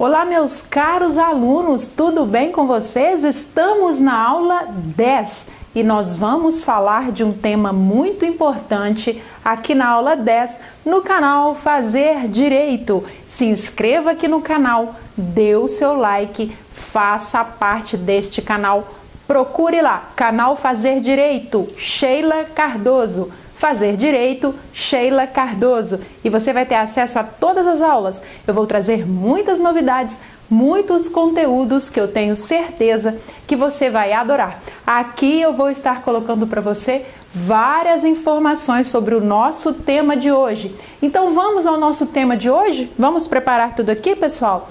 Olá, meus caros alunos, tudo bem com vocês? Estamos na aula 10 e nós vamos falar de um tema muito importante aqui na aula 10 no canal Fazer Direito. Se inscreva aqui no canal, dê o seu like, faça parte deste canal. Procure lá, canal Fazer Direito, Sheila Cardoso. Fazer Direito, Sheila Cardoso. E você vai ter acesso a todas as aulas. Eu vou trazer muitas novidades, muitos conteúdos que eu tenho certeza que você vai adorar. Aqui eu vou estar colocando para você várias informações sobre o nosso tema de hoje. Então vamos ao nosso tema de hoje? Vamos preparar tudo aqui, pessoal?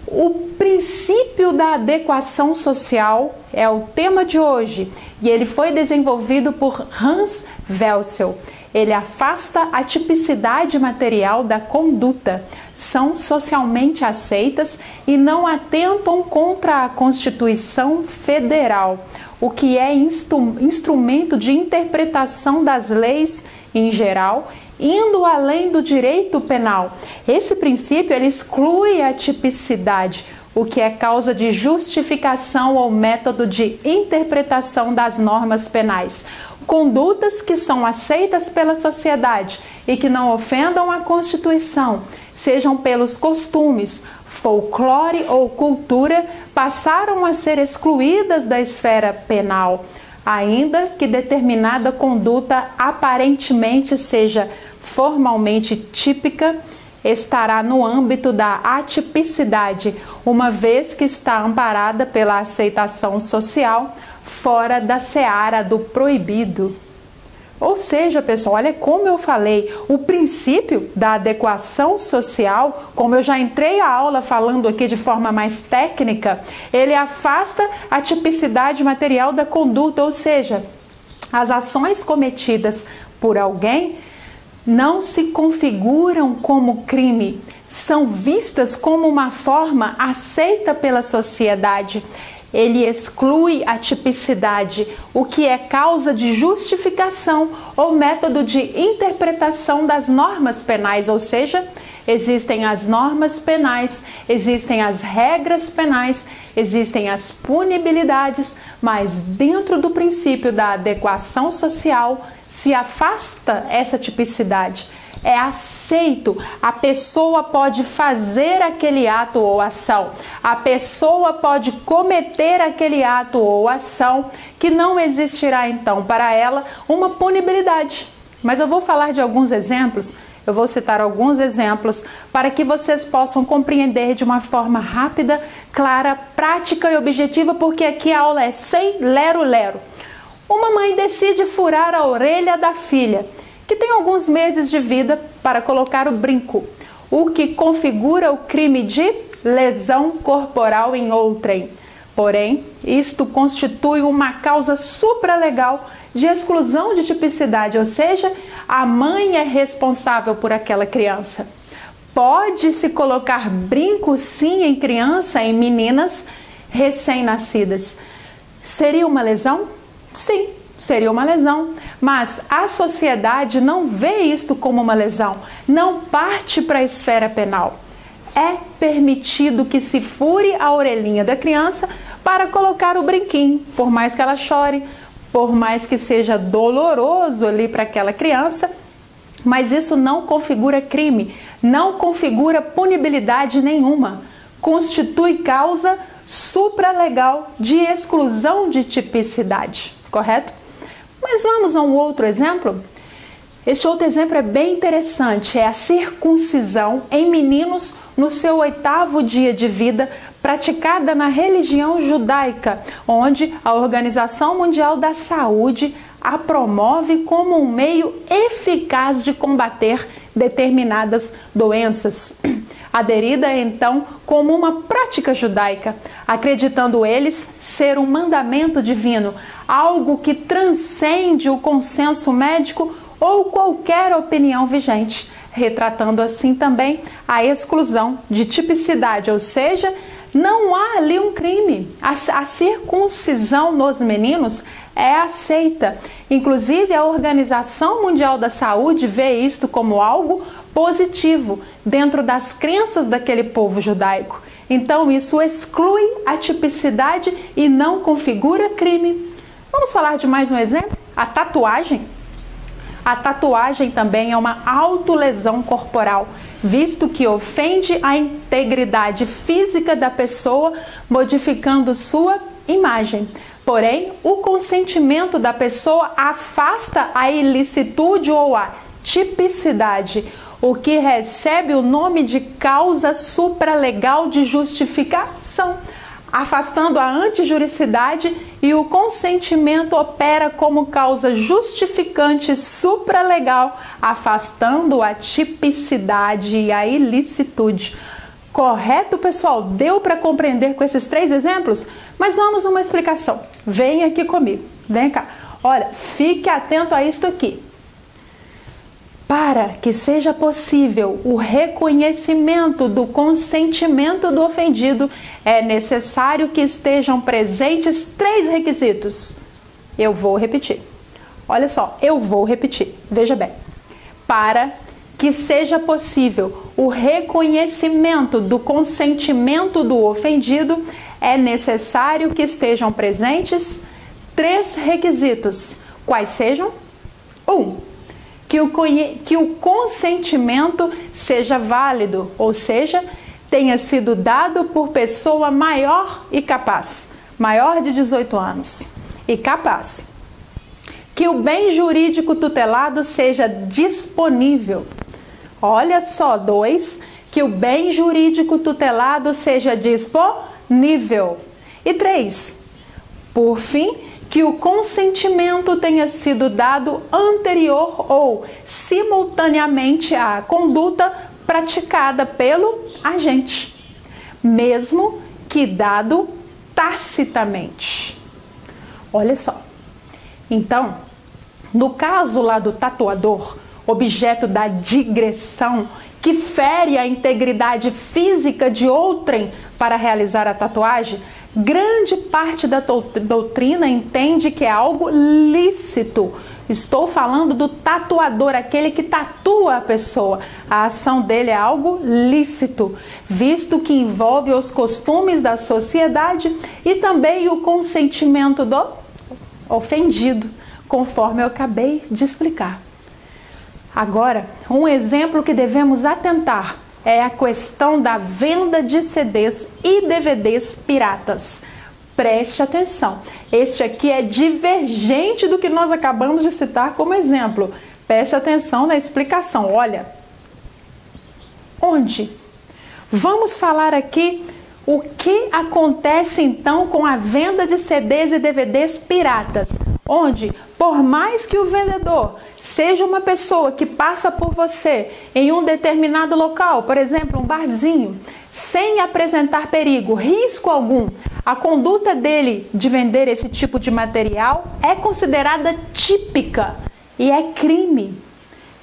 O princípio da adequação social é o tema de hoje e ele foi desenvolvido por Hans Welsel. Ele afasta a tipicidade material da conduta, são socialmente aceitas e não atentam contra a Constituição Federal, o que é instrumento de interpretação das leis em geral, indo além do direito penal. Esse princípio ele exclui a tipicidade, o que é causa de justificação ou método de interpretação das normas penais. Condutas que são aceitas pela sociedade e que não ofendam a Constituição, sejam pelos costumes, folclore ou cultura, passaram a ser excluídas da esfera penal, ainda que determinada conduta aparentemente seja formalmente típica, estará no âmbito da atipicidade, uma vez que está amparada pela aceitação social fora da seara do proibido. Ou seja, pessoal, olha como eu falei, o princípio da adequação social, como eu já entrei a aula falando aqui de forma mais técnica, ele afasta a tipicidade material da conduta, ou seja, as ações cometidas por alguém não se configuram como crime, são vistas como uma forma aceita pela sociedade. Ele exclui a tipicidade, o que é causa de justificação ou método de interpretação das normas penais, ou seja, existem as normas penais, existem as regras penais, existem as punibilidades, mas dentro do princípio da adequação social se afasta essa tipicidade. É aceito, a pessoa pode fazer aquele ato ou ação, a pessoa pode cometer aquele ato ou ação que não existirá então para ela uma punibilidade. Mas eu vou falar de alguns exemplos, eu vou citar alguns exemplos para que vocês possam compreender de uma forma rápida, clara, prática e objetiva, porque aqui a aula é sem lero-lero. Uma mãe decide furar a orelha da filha, que tem alguns meses de vida, para colocar o brinco, o que configura o crime de lesão corporal em outrem. Porém, isto constitui uma causa supralegal de exclusão de tipicidade, ou seja, a mãe é responsável por aquela criança. Pode-se colocar brinco sim em criança, em meninas recém-nascidas. Seria uma lesão? Sim, seria uma lesão, mas a sociedade não vê isto como uma lesão, não parte para a esfera penal. É permitido que se fure a orelhinha da criança para colocar o brinquinho, por mais que ela chore, por mais que seja doloroso ali para aquela criança, mas isso não configura crime, não configura punibilidade nenhuma, constitui causa supralegal de exclusão de tipicidade, correto? Mas vamos a um outro exemplo? Este outro exemplo é bem interessante, é a circuncisão em meninos no seu 8º dia de vida, praticada na religião judaica, onde a Organização Mundial da Saúde a promove como um meio eficaz de combater determinadas doenças. Aderida então como uma prática judaica, acreditando eles ser um mandamento divino, algo que transcende o consenso médico ou qualquer opinião vigente, retratando assim também a exclusão de tipicidade, ou seja, não há ali um crime. A circuncisão nos meninos é aceita. Inclusive, a Organização Mundial da Saúde vê isto como algo positivo dentro das crenças daquele povo judaico. Então, isso exclui a tipicidade e não configura crime. Vamos falar de mais um exemplo? A tatuagem. A tatuagem também é uma autolesão corporal, visto que ofende a integridade física da pessoa, modificando sua imagem. Porém, o consentimento da pessoa afasta a ilicitude ou a tipicidade, o que recebe o nome de causa supralegal de justificação, afastando a antijuricidade, e o consentimento opera como causa justificante supralegal, afastando a tipicidade e a ilicitude. Correto, pessoal? Deu para compreender com esses 3 exemplos? Mas vamos uma explicação. Vem aqui comigo. Vem cá. Olha, fique atento a isto aqui. Para que seja possível o reconhecimento do consentimento do ofendido, é necessário que estejam presentes 3 requisitos. Eu vou repetir. Olha só, eu vou repetir. Veja bem. Para que seja possível o reconhecimento do consentimento do ofendido, é necessário que estejam presentes 3 requisitos. Quais sejam? 1. Que o consentimento seja válido, ou seja, tenha sido dado por pessoa maior e capaz, maior de 18 anos e capaz. Que o bem jurídico tutelado seja disponível. Olha só, 2, que o bem jurídico tutelado seja disponível. E 3, por fim, que o consentimento tenha sido dado anterior ou simultaneamente à conduta praticada pelo agente, mesmo que dado tacitamente. Olha só. Então, no caso lá do tatuador, objeto da digressão, que fere a integridade física de outrem para realizar a tatuagem, grande parte da doutrina entende que é algo lícito. Estou falando do tatuador, aquele que tatua a pessoa. A ação dele é algo lícito, visto que envolve os costumes da sociedade e também o consentimento do ofendido, conforme eu acabei de explicar. Agora, um exemplo que devemos atentar é a questão da venda de CDs e DVDs piratas. Preste atenção, este aqui é divergente do que nós acabamos de citar como exemplo. Preste atenção na explicação, olha. Onde? Vamos falar aqui o que acontece então com a venda de CDs e DVDs piratas, onde, por mais que o vendedor seja uma pessoa que passa por você em um determinado local, por exemplo, um barzinho, sem apresentar perigo, risco algum, a conduta dele de vender esse tipo de material é considerada típica e é crime.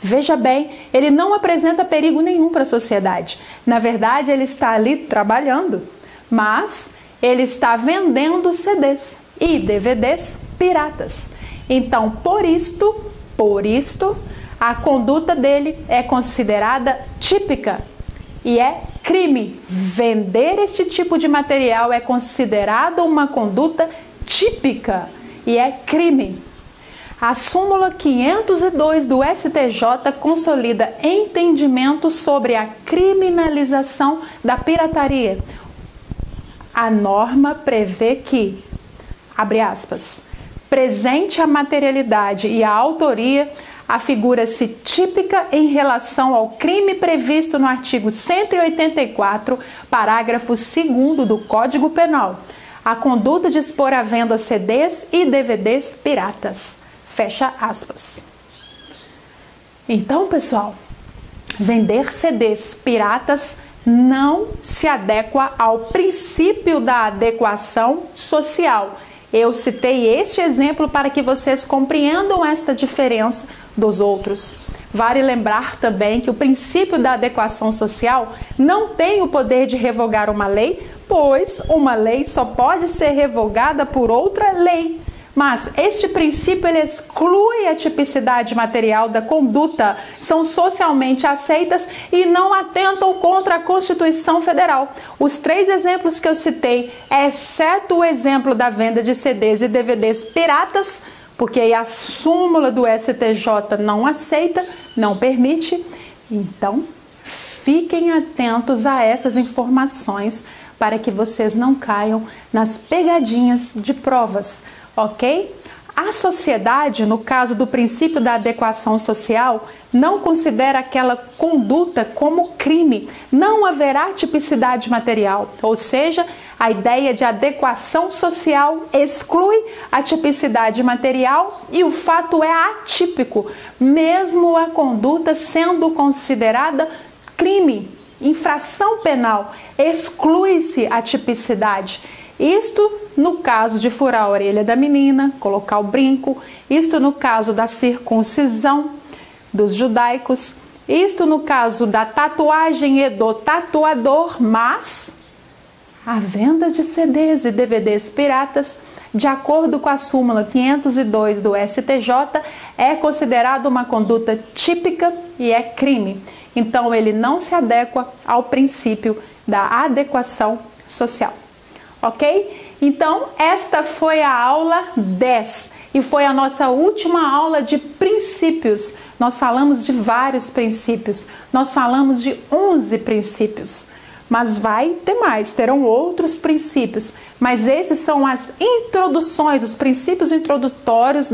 Veja bem, ele não apresenta perigo nenhum para a sociedade. Na verdade, ele está ali trabalhando, mas ele está vendendo CDs e DVDs piratas. Então, por isto, a conduta dele é considerada típica e é crime. Vender este tipo de material é considerado uma conduta típica e é crime. A súmula 502 do STJ consolida entendimento sobre a criminalização da pirataria. A norma prevê que, abre aspas, presente a materialidade e a autoria, a figura-se típica em relação ao crime previsto no artigo 184, parágrafo 2º do Código Penal, a conduta de expor à venda CDs e DVDs piratas. Fecha aspas. Então, pessoal, vender CDs piratas não se adequa ao princípio da adequação social. Eu citei este exemplo para que vocês compreendam esta diferença dos outros. Vale lembrar também que o princípio da adequação social não tem o poder de revogar uma lei, pois uma lei só pode ser revogada por outra lei. Mas este princípio ele exclui a tipicidade material da conduta, são socialmente aceitas e não atentam contra a Constituição Federal. Os 3 exemplos que eu citei, exceto o exemplo da venda de CDs e DVDs piratas, porque aí a súmula do STJ não aceita, não permite. Então, fiquem atentos a essas informações para que vocês não caiam nas pegadinhas de provas. Ok? A sociedade, no caso do princípio da adequação social, não considera aquela conduta como crime. Não haverá tipicidade material, ou seja, a ideia de adequação social exclui a tipicidade material e o fato é atípico, mesmo a conduta sendo considerada crime, infração penal, exclui-se a tipicidade. Isto no caso de furar a orelha da menina, colocar o brinco, isto no caso da circuncisão dos judaicos, isto no caso da tatuagem e do tatuador, mas a venda de CDs e DVDs piratas, de acordo com a súmula 502 do STJ, é considerado uma conduta típica e é crime. Então ele não se adequa ao princípio da adequação social. Ok? Então, esta foi a aula 10 e foi a nossa última aula de princípios. Nós falamos de vários princípios, nós falamos de 11 princípios, mas vai ter mais, terão outros princípios. Mas esses são as introduções, os princípios introdutórios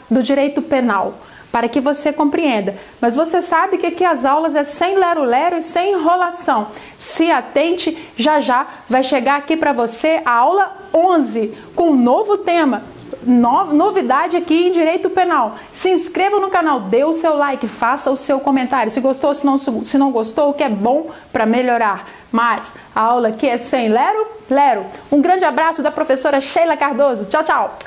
do direito penal, para que você compreenda. Mas você sabe que aqui as aulas é sem lero-lero e sem enrolação. Se atente, já já vai chegar aqui para você a aula 11, com um novo tema, novidade aqui em Direito Penal. Se inscreva no canal, dê o seu like, faça o seu comentário. Se gostou, se não gostou, o que é bom para melhorar. Mas a aula aqui é sem lero-lero. Um grande abraço da professora Sheila Cardoso. Tchau, tchau!